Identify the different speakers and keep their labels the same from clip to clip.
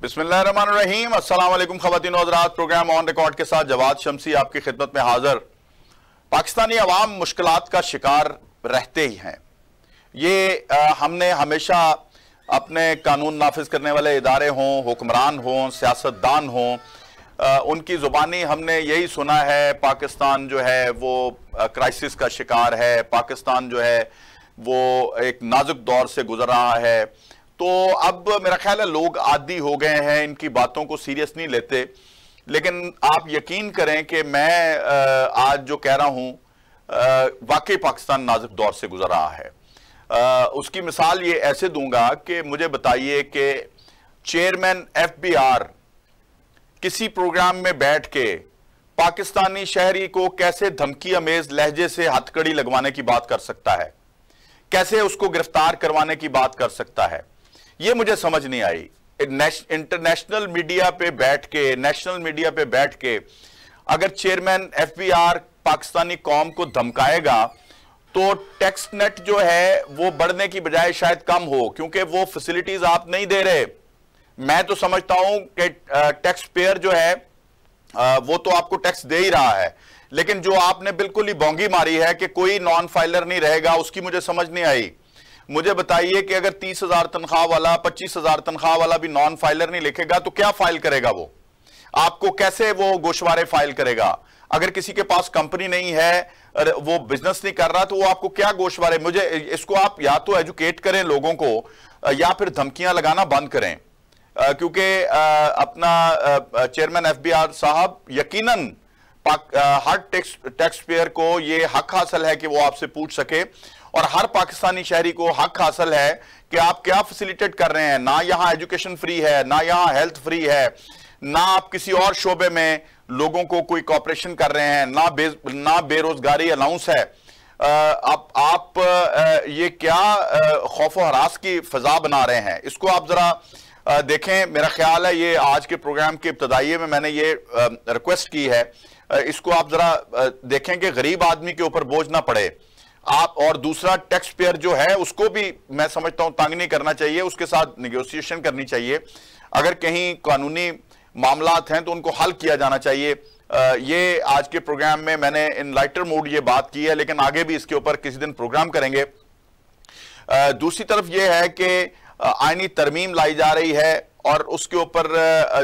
Speaker 1: बिस्मिल्लाहिर्रहमानिर्रहीम। अस्सलाम वालेकुम ख़वातीन और हज़रात, प्रोग्राम ऑन रिकॉर्ड के साथ जवाद शमसी आपकी खिदमत में हाजिर। पाकिस्तानी अवाम मुश्किलात का शिकार रहते ही हैं। ये हमने हमेशा अपने कानून नाफिज करने वाले इदारे हों, हुक्मरान हों, सियासतदान हों, उनकी ज़ुबानी हमने यही सुना है, पाकिस्तान जो है वो क्राइसिस का शिकार है, पाकिस्तान जो है वो एक नाजुक दौर से गुजर रहा है। तो अब मेरा ख्याल है लोग आदी हो गए हैं, इनकी बातों को सीरियस नहीं लेते। लेकिन आप यकीन करें कि मैं आज जो कह रहा हूं वाकई पाकिस्तान नाजुक दौर से गुजर रहा है। उसकी मिसाल ये ऐसे दूंगा कि मुझे बताइए कि चेयरमैन FBI किसी प्रोग्राम में बैठ के पाकिस्तानी शहरी को कैसे धमकी अमेज लहजे से हथकड़ी लगवाने की बात कर सकता है, कैसे उसको गिरफ्तार करवाने की बात कर सकता है, ये मुझे समझ नहीं आई। इंटरनेशनल मीडिया पे बैठ के, नेशनल मीडिया पे बैठ के अगर चेयरमैन FBI पाकिस्तानी कौम को धमकाएगा तो टैक्स नेट जो है वो बढ़ने की बजाय शायद कम हो, क्योंकि वो फैसिलिटीज आप नहीं दे रहे। मैं तो समझता हूं कि टैक्स पेयर जो है वो तो आपको टैक्स दे ही रहा है, लेकिन जो आपने बिल्कुल ही बोंगी मारी है कि कोई नॉन फाइलर नहीं रहेगा, उसकी मुझे समझ नहीं आई। मुझे बताइए कि अगर 30,000 तनख्वाह वाला, 25,000 तनख्वाह वाला भी नॉन फाइलर नहीं लिखेगा तो क्या फाइल करेगा वो? आपको कैसे वो गोशवारे फाइल करेगा? अगर किसी के पास कंपनी नहीं है, वो बिजनेस नहीं कर रहा, तो वो आपको क्या गोशवारे? मुझे इसको आप या तो एजुकेट करें लोगों को या फिर धमकियां लगाना बंद करें, क्योंकि अपना चेयरमैन FBI साहब यकीनन हर टैक्स पेयर को ये हक हासिल है कि वो आपसे पूछ सके, और हर पाकिस्तानी शहरी को हक हासिल है कि आप क्या फैसिलिटेट कर रहे हैं। ना यहां एजुकेशन फ्री है, ना यहां हेल्थ फ्री है, ना आप किसी और शोबे में लोगों को कोई कॉपरेशन कर रहे हैं, ना बेरोजगारी अलाउंस है। आप ये क्या खौफ व हरास की फजा बना रहे हैं? इसको आप जरा देखें। मेरा ख्याल है ये आज के प्रोग्राम के इब्तदाइये में मैंने ये रिक्वेस्ट की है, इसको आप जरा देखें कि गरीब आदमी के ऊपर बोझ ना पड़े आप। और दूसरा, टैक्स पेयर जो है उसको भी मैं समझता हूं तंग नहीं करना चाहिए, उसके साथ निगोशिएशन करनी चाहिए। अगर कहीं कानूनी मामलात हैं तो उनको हल किया जाना चाहिए। ये आज के प्रोग्राम में मैंने इन लाइटर मूड ये बात की है, लेकिन आगे भी इसके ऊपर किसी दिन प्रोग्राम करेंगे। दूसरी तरफ यह है कि आईनी तरमीम लाई जा रही है और उसके ऊपर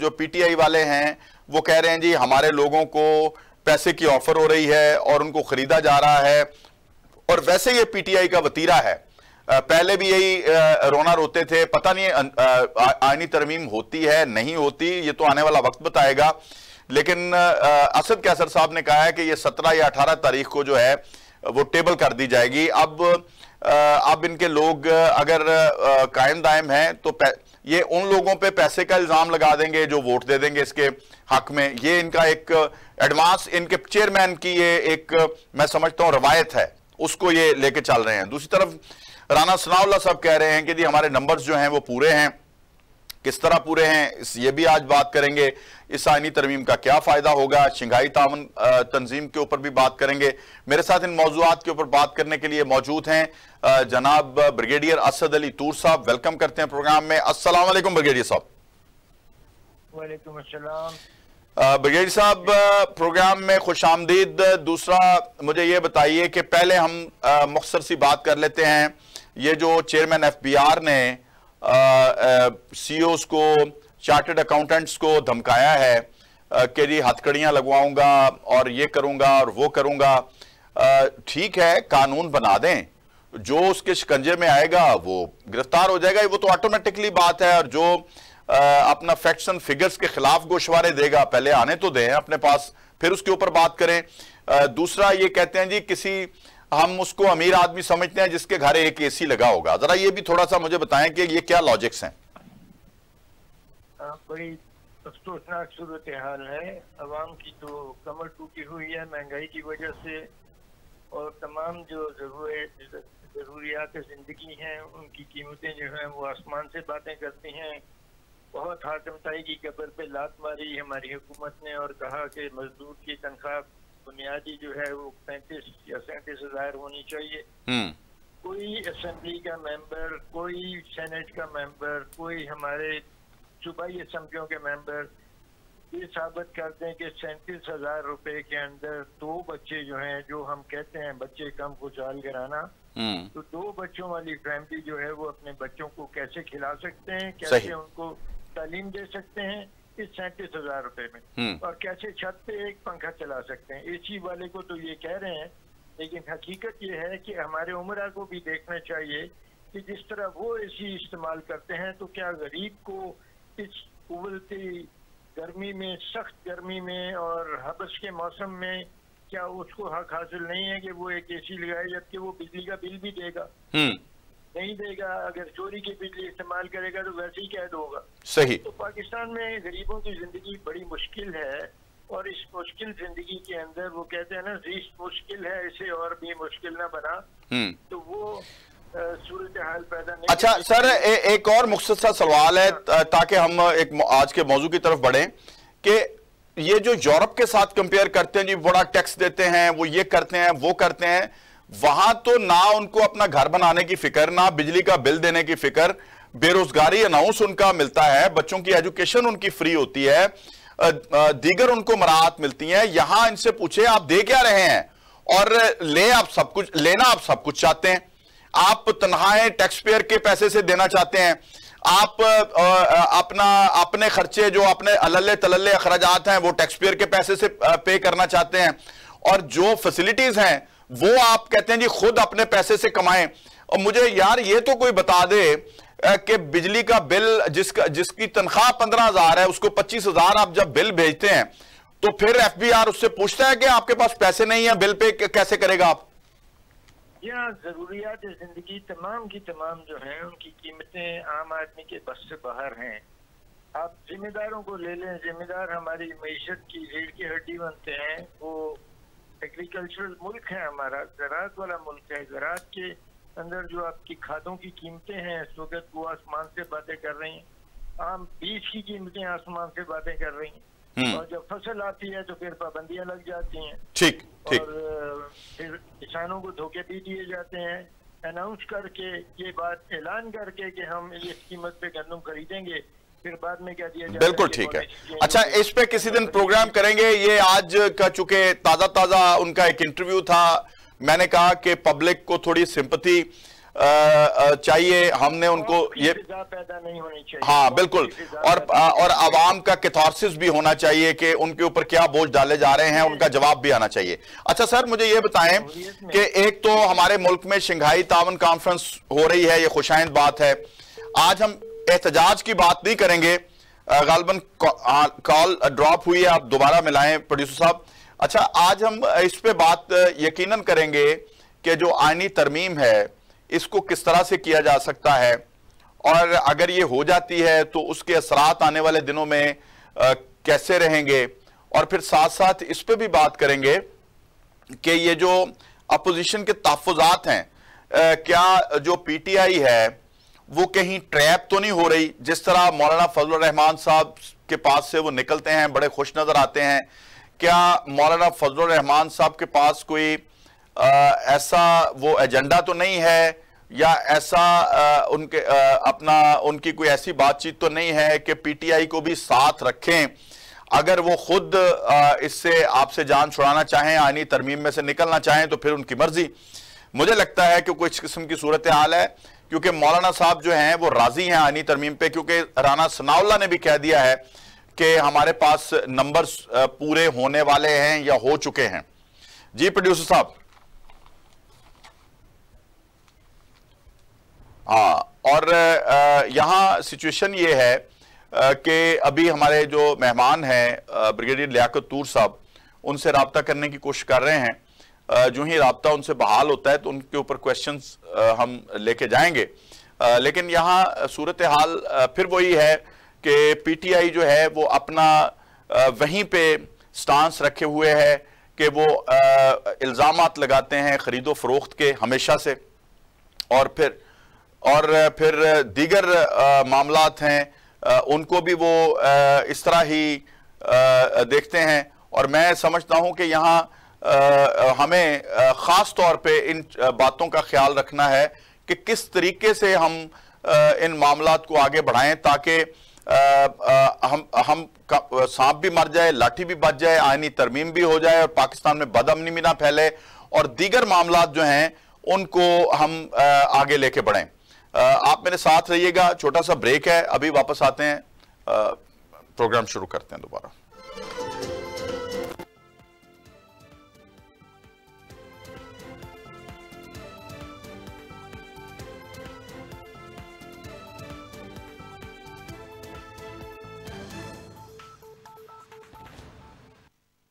Speaker 1: जो PTI वाले हैं वो कह रहे हैं जी हमारे लोगों को पैसे की ऑफर हो रही है और उनको खरीदा जा रहा है। और वैसे ये PTI का वतीरा है, पहले भी यही रोना रोते थे। पता नहीं आईनी तरमीम होती है नहीं होती, ये तो आने वाला वक्त बताएगा। लेकिन असद कैसर साहब ने कहा है कि ये 17 या 18 तारीख को जो है वो टेबल कर दी जाएगी। अब इनके लोग अगर कायम दायम हैं तो ये उन लोगों पे पैसे का इल्जाम लगा देंगे जो वोट दे देंगे इसके हक में। ये इनका एक एडवांस, इनके चेयरमैन की ये एक मैं समझता हूं रवायत है, उसको ये लेके चल रहे हैं। दूसरी तरफ राना सनाउल्लाह साहब कह रहे हैं कि जी हमारे नंबर्स जो हैं वो पूरे हैं। किस तरह पूरे हैं ये भी आज बात करेंगे। इस आईनी तरमीम का क्या फायदा होगा, शंघाई ताउन तंजीम के ऊपर भी बात करेंगे। मेरे साथ इन मौजूआत के ऊपर बात करने के लिए मौजूद हैं जनाब ब्रिगेडियर असद अली तूर साहब। वेलकम करते हैं प्रोग्राम में। अस्सलाम वालेकुम ब्रिगेडियर साहब।
Speaker 2: वालेकुम अस्सलाम।
Speaker 1: ब्रिगेडियर साहब, प्रोग्राम में खुश आमदीद। दूसरा, मुझे ये बताइए कि पहले हम मुख्तसर सी बात कर लेते हैं। ये जो चेयरमैन FBI ने CEOs को, चार्टर्ड अकाउंटेंट्स को धमकाया है कि जी हथकड़ियां लगवाऊंगा और ये करूंगा और वो करूंगा, ठीक है, कानून बना दें, जो उसके शिकंजे में आएगा वो गिरफ्तार हो जाएगा, वो तो ऑटोमेटिकली बात है। और जो अपना फैक्ट्स एंड फिगर्स के खिलाफ गोशवारे देगा, पहले आने तो दें अपने पास, फिर उसके ऊपर बात करें। दूसरा, ये कहते हैं जी किसी, हम उसको अमीर आदमी समझते हैं जिसके घर एक AC लगा होगा। जरा ये भी थोड़ा सा मुझे बताएं कि ये क्या लॉजिक्स हैं?
Speaker 2: बड़ी अफसोसनाक सूरत हाल है। अवाम की तो कमर टूटी हुई है महंगाई की वजह से, और तमाम जो जरूरियात जिंदगी हैं उनकी कीमतें जो हैं वो आसमान से बातें करती हैं। बहुत हाकमताई की कब्र पे लात मारी हमारी हुकूमत ने और कहा कि मजदूर की तनख्वाह बुनियादी जो है वो 35 या 37 हज़ार होनी चाहिए। कोई असेंबली का मेंबर, कोई सेनेट का मेंबर, कोई हमारे सूबाई असम्बलियों के मेंबर ये साबित करते हैं कि 37,000 रुपए के अंदर 2 बच्चे जो हैं, जो हम कहते हैं बच्चे कम खुशहाल घराना, तो 2 बच्चों वाली फैमिली जो है वो अपने बच्चों को कैसे खिला सकते हैं, कैसे उनको तालीम दे सकते हैं इस 37,000 रुपए में, और कैसे छत पे एक पंखा चला सकते हैं। एसी वाले को तो ये कह रहे हैं, लेकिन हकीकत ये है कि हमारे उमरा को भी देखना चाहिए कि जिस तरह वो एसी इस्तेमाल करते हैं, तो क्या गरीब को इस उबलती गर्मी में, सख्त गर्मी में और हबस के मौसम में क्या उसको हक हासिल नहीं है कि वो एक एसी लगाए, जबकि वो बिजली का बिल भी देगा? नहीं देगा। अगर चोरी की बिजली इस्तेमाल करेगा तो वैसे ही कैद होगा।
Speaker 1: सही।
Speaker 2: तो पाकिस्तान में गरीबों की जिंदगी बड़ी मुश्किल है, और इस मुश्किल जिंदगी के अंदर वो कहते हैं ना, ज़िंदगी मुश्किल है इसे और भी मुश्किल ना बना, तो वो सूरत हाल पैदा नहीं।
Speaker 1: अच्छा सर, एक और मुख्तसर सवाल है ताकि हम एक आज के मौजू की तरफ बढ़ें कि ये जो यूरोप के साथ कंपेयर करते हैं जी, बड़ा टैक्स देते हैं, वो ये करते हैं, वो करते हैं, वहां तो ना उनको अपना घर बनाने की फिक्र, ना बिजली का बिल देने की फिक्र, बेरोजगारी अनाउंस उनका मिलता है, बच्चों की एजुकेशन उनकी फ्री होती है, दीगर उनको मराहत मिलती हैं। यहां इनसे पूछे आप दे क्या रहे हैं, और लेना आप सब कुछ चाहते हैं। आप तनख्वाहें टैक्स पेयर के पैसे से देना चाहते हैं, आप अपने खर्चे जो अपने अलल्ले तलल्ले अखराजात हैं वो टैक्स पेयर के पैसे से पे करना चाहते हैं, और जो फैसिलिटीज हैं वो आप कहते हैं जी खुद अपने पैसे से कमाएं। और मुझे यार ये तो कोई बता दे कि बिजली का बिल जिसकी तनख्वाह 15,000 है उसको 25,000 आप जब बिल भेजते हैं तो फिर FBI उससे पूछता है कि आपके पास पैसे नहीं है, बिल पे कैसे करेगा आप?
Speaker 2: यहाँ जरूरियात जिंदगी तमाम की तमाम जो हैं उनकी कीमतें आम आदमी के बस से बाहर हैं। आप जिम्मेदारों को ले लें, जिम्मेदार हमारी मईशत की रीढ़ की हड्डी बनते हैं। वो एग्रीकल्चरल मुल्क है हमारा, ज़राअत वाला मुल्क है। ज़राअत के अंदर जो आपकी खादों की कीमतें हैं इस वक्त वो आसमान से बातें कर रही हैं, आम बीज की कीमतें आसमान से बातें कर रही हैं, और जब फसल आती है तो फिर पाबंदियां लग जाती हैं।
Speaker 1: ठीक ठीक।
Speaker 2: और फिर किसानों को धोखे भी दिए जाते हैं, अनाउंस करके, ये बात ऐलान करके कि हम इस कीमत पे गंदम खरीदेंगे, फिर बाद में क्या दिया जाता है।
Speaker 1: बिल्कुल ठीक है। अच्छा, इस पे किसी दिन प्रोग्राम करेंगे। ये आज का चूंकि ताजा उनका एक इंटरव्यू था, मैंने कहा कि पब्लिक को थोड़ी सिंपैथी चाहिए, हमने उनको ये
Speaker 2: पैदा नहीं होनी चाहिए।
Speaker 1: हाँ बिल्कुल, और आवाम का कैथारसिस भी होना चाहिए कि उनके ऊपर क्या बोझ डाले जा रहे हैं, उनका जवाब भी आना चाहिए। अच्छा सर, मुझे ये बताएं कि एक तो हमारे मुल्क में शंघाई तावन कॉन्फ्रेंस हो रही है, ये खुशाइंद बात है। आज हम एहतजाज की बात नहीं करेंगे, गालबन कॉल ड्रॉप हुई है, आप दोबारा मिलाएं प्रोड्यूसर साहब। अच्छा, आज हम इस पे बात यकीनन करेंगे कि जो आईनी तरमीम है इसको किस तरह से किया जा सकता है, और अगर ये हो जाती है तो उसके असरात आने वाले दिनों में कैसे रहेंगे, और फिर साथ साथ इस पे भी बात करेंगे कि ये जो अपोजिशन के तहफ़्फ़ुज़ात हैं, क्या जो PTI है वो कहीं ट्रैप तो नहीं हो रही? जिस तरह मौलाना फजलुर रहमान साहब के पास से वो निकलते हैं, बड़े खुश नजर आते हैं, क्या मौलाना फजलुर रहमान साहब के पास कोई ऐसा वो एजेंडा तो नहीं है, या ऐसा उनकी कोई ऐसी बातचीत तो नहीं है कि PTI को भी साथ रखें? अगर वो खुद इससे आपसे जान छुड़ाना चाहें, आईनी तरमीम में से निकलना चाहें, तो फिर उनकी मर्जी। मुझे लगता है कि कुछ किस्म की सूरत हाल है, क्योंकि मौलाना साहब जो हैं वो राजी हैं आईनी तरमीम पे, क्योंकि राना सनाउल्लाह ने भी कह दिया है कि हमारे पास नंबर्स पूरे होने वाले हैं या हो चुके हैं। जी प्रोड्यूसर साहब। हाँ, और यहाँ सिचुएशन ये है कि अभी हमारे जो मेहमान हैं ब्रिगेडियर लियाकत तूर साहब, उनसे राब्ता करने की कोशिश कर रहे हैं। जो ही राब्ता उनसे बहाल होता है तो उनके ऊपर क्वेश्चंस हम लेके जाएंगे। लेकिन यहाँ सूरत हाल फिर वही है कि PTI जो है वो अपना वहीं पे स्टांस रखे हुए है कि वो इल्ज़ामात लगाते हैं खरीदो फरोख्त के हमेशा से, और फिर दीगर मामलात हैं उनको भी वो इस तरह ही देखते हैं। और मैं समझता हूं कि यहाँ हमें ख़ास तौर पे इन बातों का ख्याल रखना है कि किस तरीके से हम इन मामलात को आगे बढ़ाएं, ताकि हम सांप भी मर जाए, लाठी भी बच जाए, आईनी तरमीम भी हो जाए और पाकिस्तान में बदअमनी भी ना फैले और दीगर मामलात जो हैं उनको हम आगे लेके बढ़ें। आप मेरे साथ रहिएगा, छोटा सा ब्रेक है, अभी वापस आते हैं, प्रोग्राम शुरू करते हैं दोबारा।